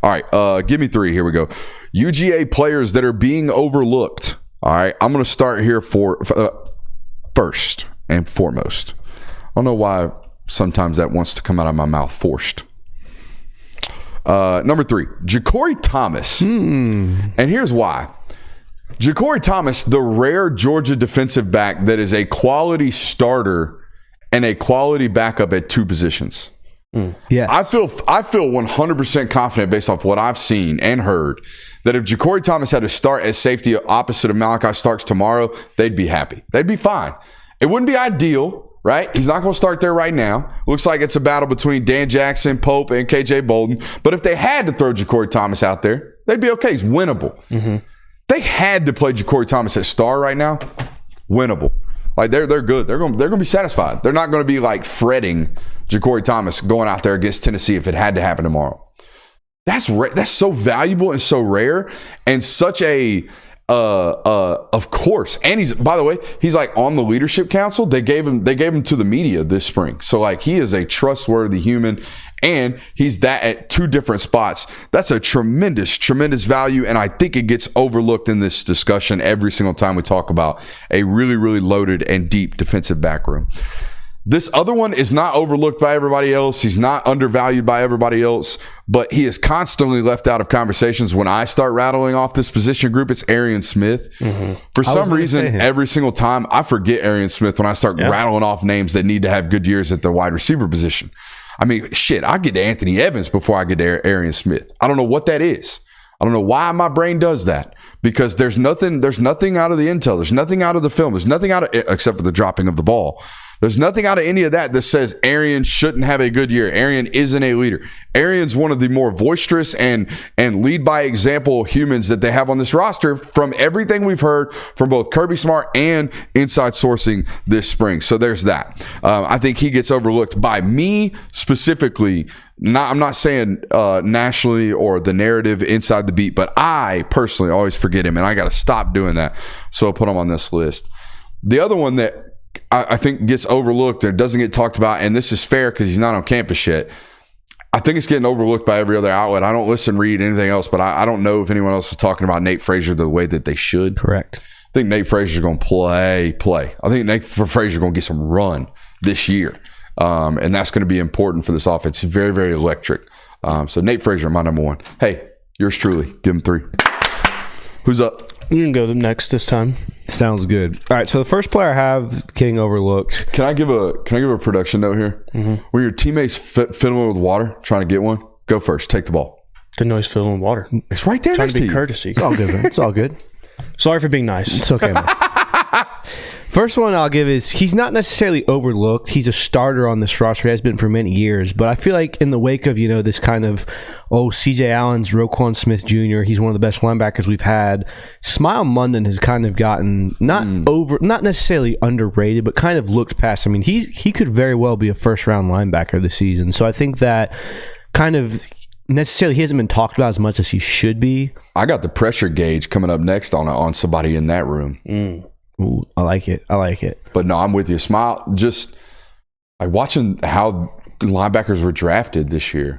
All right, give me 3. Here we go. UGA players that are being overlooked. All right, I'm going to start here for first and foremost. I don't know why sometimes that wants to come out of my mouth forced. Number 3, Ja'Cory Thomas. And here's why. Ja'Cory Thomas, the rare Georgia defensive back that is a quality starter and a quality backup at 2 positions. Yeah, I feel 100% confident based off what I've seen and heard that if Ja'Cory Thomas had to start at safety opposite of Malachi Starks tomorrow, they'd be happy. They'd be fine. It wouldn't be ideal, right? He's not going to start there right now. Looks like it's a battle between Dan Jackson, Pope, and KJ Bolden. But if they had to throw Ja'Cory Thomas out there, they'd be okay. He's winnable. They had to play Ja'Cory Thomas at star right now. Winnable. Like they're good. They're going to be satisfied. They're not going to be like fretting Ja'Cory Thomas going out there against Tennessee if it had to happen tomorrow. That's so valuable and so rare and such a of course. And he's, by the way, he's like on the leadership council. They gave him to the media this spring. So like he is a trustworthy human and he's that at 2 different spots. That's a tremendous value. And I think it gets overlooked in this discussion every single time we talk about a really, really loaded and deep defensive back room. This other one is not overlooked by everybody else. He's not undervalued by everybody else, but he is constantly left out of conversations. When I start rattling off this position group, it's Arian Smith. For some reason, every single time I forget Arian Smith when I start rattling off names that need to have good years at the wide receiver position. I mean, shit, I get to Anthony Evans before I get to Arian Smith. I don't know what that is. I don't know why my brain does that, because there's nothing out of the intel. There's nothing out of the film. There's nothing out of it except for the dropping of the ball. There's nothing out of any of that says Arian shouldn't have a good year. Arian isn't a leader. Arian's one of the more boisterous and lead by example humans that they have on this roster from everything we've heard from both Kirby Smart and Inside Sourcing this spring. So there's that. I think he gets overlooked by me specifically. I'm not saying nationally or the narrative inside the beat, but I personally always forget him, and I got to stop doing that. So I'll put him on this list. The other one that I think gets overlooked or doesn't get talked about, and this is fair because he's not on campus yet. I think it's getting overlooked by every other outlet. I don't listen, read anything else, but I don't know if anyone else is talking about Nate Frazier the way that they should. Correct. I think Nate Frazier's going to play. I think Nate Frazier's going to get some run this year, and that's going to be important for this offense. It's very, very electric. So Nate Frazier, my number 1. Hey, yours truly. Give him 3. Who's up? You can go next this time. Sounds good. All right, so the first player I have getting overlooked. Can I give a production note here? When your teammates fiddling with water, trying to get one, go first. Take the ball. The noise filling with water. It's right there next to be you. courtesy. It's all good, man. It's all good. Sorry for being nice. It's okay, man. First one I'll give is he's not necessarily overlooked. He's a starter on this roster. He has been for many years. But I feel like in the wake of, this kind of, C.J. Allen's Roquan Smith Jr., he's one of the best linebackers we've had. Smile Munden has kind of gotten not necessarily underrated, but kind of looked past. I mean, he could very well be a first-round linebacker this season. So I think that kind of necessarily he hasn't been talked about as much as he should be. I got the pressure gauge coming up next on somebody in that room. Ooh, I like it. But no, I'm with you. Smile, just like watching how linebackers were drafted this year.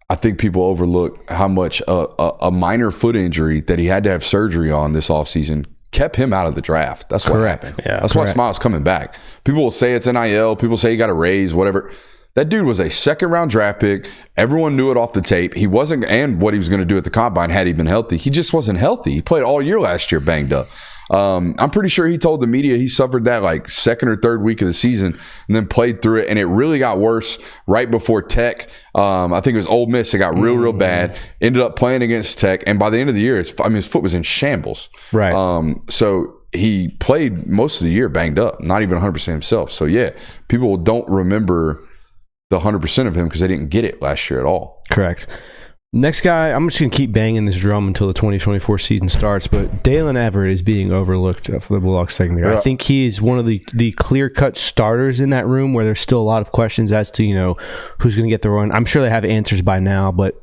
I think people overlook how much a minor foot injury that he had to have surgery on this offseason kept him out of the draft. That's what happened. Yeah, that's why Smile's coming back. People will say it's NIL. People say he got a raise, whatever. That dude was a second-round draft pick. Everyone knew it off the tape. He wasn't, and what he was going to do at the combine had he been healthy. He just wasn't healthy. He played all year last year banged up. I'm pretty sure he told the media he suffered that like second or third week of the season and then played through it. And it really got worse right before Tech. I think it was Ole Miss. It got real bad. Ended up playing against Tech. And by the end of the year, his foot was in shambles. Right. So he played most of the year banged up, not even 100% himself. So yeah, people don't remember the 100% of him because they didn't get it last year at all. Correct. Next guy, I'm just going to keep banging this drum until the 2024 season starts, but Dalen Everett is being overlooked for the Bulldogs secondary. Yeah. I think he is one of the clear-cut starters in that room where there's still a lot of questions as to, who's going to get the run. I'm sure they have answers by now, but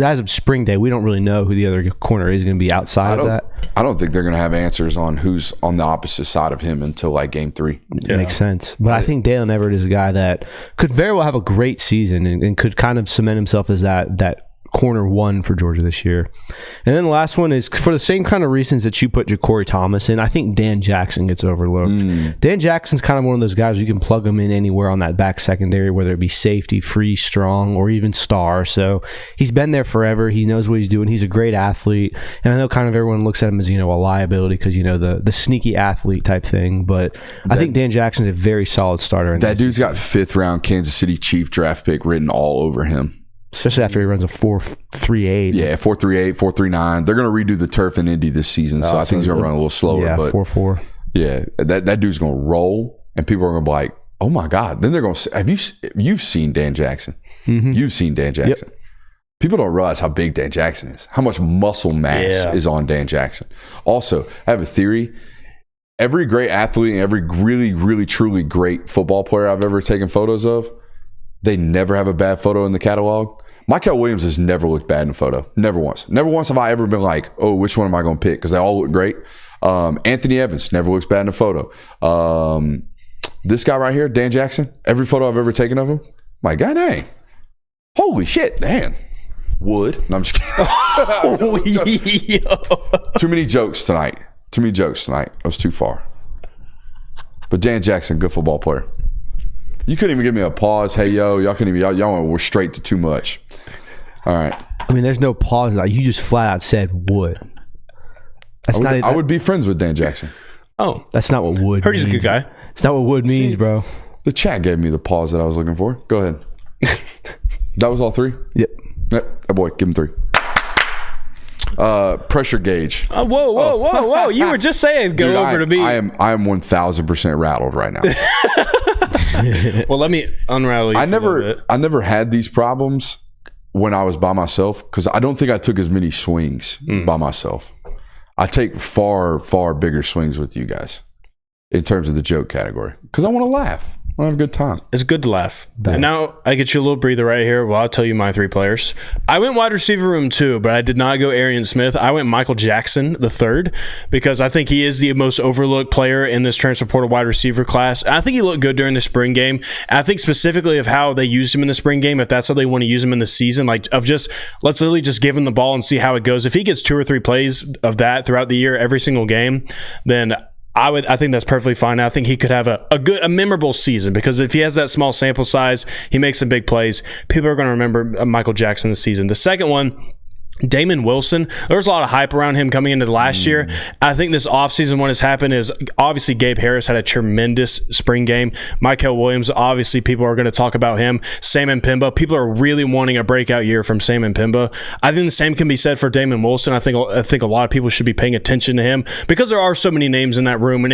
as of spring day, we don't really know who the other corner is going to be outside of that. I don't think they're going to have answers on who's on the opposite side of him until like game 3. Yeah. Makes sense. But I think Dalen Everett is a guy that could very well have a great season and could kind of cement himself as that corner one for Georgia this year. And then the last one is for the same kind of reasons that you put Ja'Cory Thomas in. I think Dan Jackson gets overlooked. Dan Jackson's kind of one of those guys you can plug him in anywhere on that back secondary, whether it be safety, free, strong, or even star. So he's been there forever. He knows what he's doing. He's a great athlete. And I know kind of everyone looks at him as, a liability because, the sneaky athlete type thing. But I think Dan Jackson's a very solid starter. That dude's got 5th round Kansas City Chief draft pick written all over him. Especially after he runs a 4.38. Yeah, 4.38, 4.39. They're going to redo the turf in Indy this season, so I think he's going to run a little slower. Yeah, 4.4. Yeah, that dude's going to roll, and people are going to be like, oh my God. Then they're going to say, you've seen Dan Jackson. Mm-hmm. You've seen Dan Jackson. Yep. People don't realize how big Dan Jackson is, how much muscle mass is on Dan Jackson. Also, I have a theory. Every great athlete and every really, really, truly great football player I've ever taken photos of, they never have a bad photo in the catalog. Michael Williams has never looked bad in a photo. Never once. Never once have I ever been like, oh, which one am I going to pick? Because they all look great. Anthony Evans never looks bad in a photo. This guy right here, Dan Jackson, every photo I've ever taken of him, my God, dang. Holy shit, man. Wood. No, I'm just kidding. Too many jokes tonight. That was too far. But Dan Jackson, good football player. You couldn't even give me a pause. Hey, yo, y'all couldn't even. Y'all were straight to too much. All right. I mean, there's no pause. You just flat out said would. I would be friends with Dan Jackson. Oh, that's not what would. Heard he's a good guy. It's not what would means, bro. The chat gave me the pause that I was looking for. Go ahead. That was all 3. Yep. Oh boy, give him 3. Pressure gauge. Whoa! You were just saying go over to me. I am 1,000% rattled right now. Well, let me unrattle you. I never had these problems when I was by myself because I don't think I took as many swings by myself. I take far, far bigger swings with you guys in terms of the joke category because I want to laugh. I have a good time. It's good to laugh. And now I get you a little breather right here while I'll tell you my 3 players. I went wide receiver room 2, but I did not go Arian Smith. I went Michael Jackson the 3rd because I think he is the most overlooked player in this transfer portal wide receiver class. I think he looked good during the spring game. And I think specifically of how they used him in the spring game, if that's how they want to use him in the season, let's literally just give him the ball and see how it goes. If he gets 2 or 3 plays of that throughout the year, every single game, then I think that's perfectly fine. I think he could have a memorable season because if he has that small sample size, he makes some big plays. People are going to remember Michael Jackson this season. The second one, Damon Wilson. There was a lot of hype around him coming into the last year. I think this offseason what has happened is obviously Gabe Harris had a tremendous spring game. Michael Williams, obviously people are going to talk about him. Sam Mpemba. People are really wanting a breakout year from Sam Mpemba. I think the same can be said for Damon Wilson. I think a lot of people should be paying attention to him because there are so many names in that room and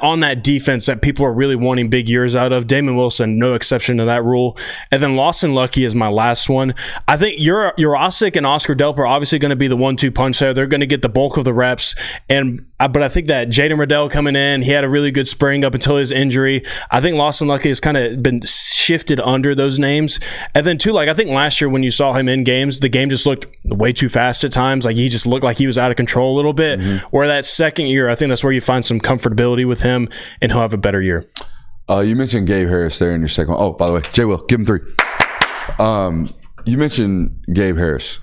on that defense that people are really wanting big years out of. Damon Wilson, no exception to that rule. And then Lawson Lucky is my last one. I think Jurasic and Oscar Delp are obviously going to be the 1-2 punch there. They're going to get the bulk of the reps. But I think that Jaden Riddell coming in, he had a really good spring up until his injury. I think Lawson Lucky has kind of been shifted under those names. And then too, I think last year when you saw him in games, the game just looked way too fast at times. He just looked like he was out of control a little bit. Mm-hmm. Where that second year, I think that's where you find some comfortability with him and he'll have a better year. You mentioned Gabe Harris there in your second one. Oh, by the way, Jay Will, give him 3. You mentioned Gabe Harris.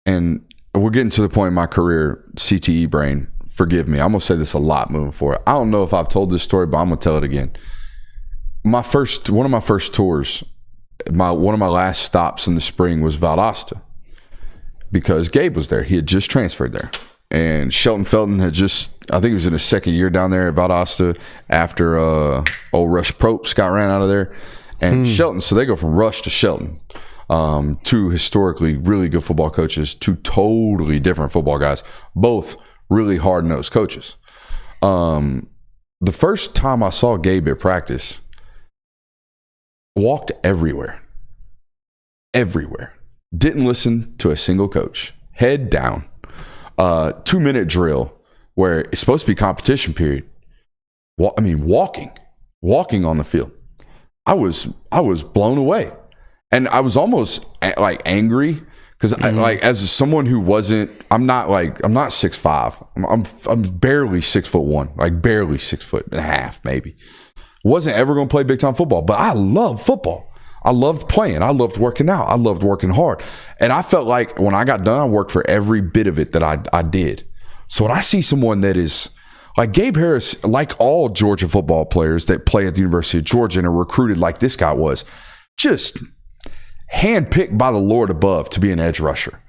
And we're getting to the point in my career, CTE brain, forgive me. I'm going to say this a lot moving forward. I don't know if I've told this story, but I'm going to tell it again. One of my first tours, one of my last stops in the spring was Valdosta because Gabe was there. He had just transferred there. And Shelton Felton had I think he was in his second year down there at Valdosta after old Rush Probst got ran out of there. And Shelton, so they go from Rush to Shelton. 2 historically really good football coaches, 2 totally different football guys, both really hard-nosed coaches. The first time I saw Gabe at practice, walked everywhere. Didn't listen to a single coach. Head down. 2-minute drill where it's supposed to be competition period. Walking on the field. I was blown away. And I was almost angry because as someone who I'm not 6'5". I'm barely 6'1", barely 6.5", maybe. Wasn't ever going to play big time football, but I love football. I loved playing. I loved working out. I loved working hard. And I felt like when I got done, I worked for every bit of it that I did. So when I see someone that is like Gabe Harris, like all Georgia football players that play at the University of Georgia and are recruited like this guy was, just handpicked by the Lord above to be an edge rusher.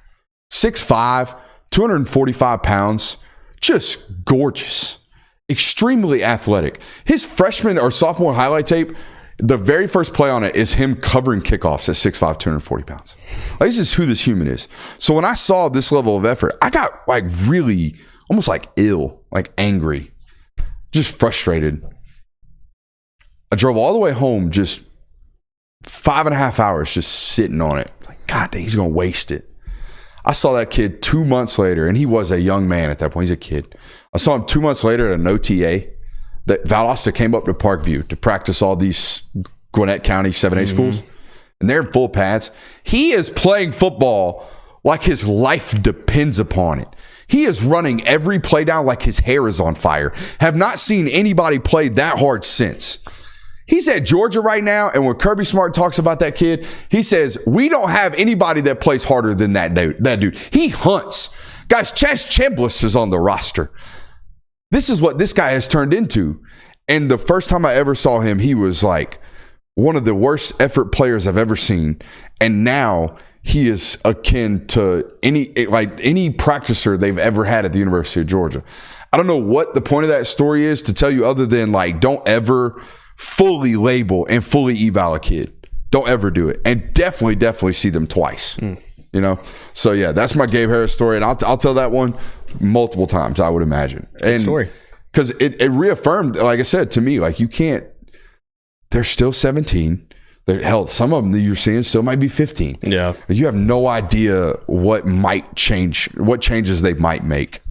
6'5", 245 pounds, just gorgeous, extremely athletic. His freshman or sophomore highlight tape, the very first play on it is him covering kickoffs at 6'5", 240 pounds. Like, this is who this human is. So when I saw this level of effort, I got like really almost like ill, like angry, just frustrated. I drove all the way home, just 5.5 hours just sitting on it. Like, God, he's going to waste it. I saw that kid 2 months later, and he was a young man at that point. He's a kid. I saw him 2 months later at an OTA that Valdosta came up to Parkview to practice all these Gwinnett County 7A schools, and they're full pads. He is playing football like his life depends upon it. He is running every play down like his hair is on fire. Have not seen anybody play that hard since. He's at Georgia right now, and when Kirby Smart talks about that kid, he says, we don't have anybody that plays harder than that dude. He hunts. Guys, Chaz Chambliss is on the roster. This is what this guy has turned into. And the first time I ever saw him, he was like one of the worst effort players I've ever seen. And now he is akin to any practicer they've ever had at the University of Georgia. I don't know what the point of that story is to tell you other than, like, don't ever fully label and fully eval a kid. Don't ever do it. And definitely see them twice. You know? So, yeah, that's my Gabe Harris story. And I'll tell that one multiple times, I would imagine. Good story. Because it reaffirmed, like I said, to me, like, you can't – they're still 17. Hell, some of them that you're seeing still might be 15. Yeah. You have no idea what might change, what changes they might make.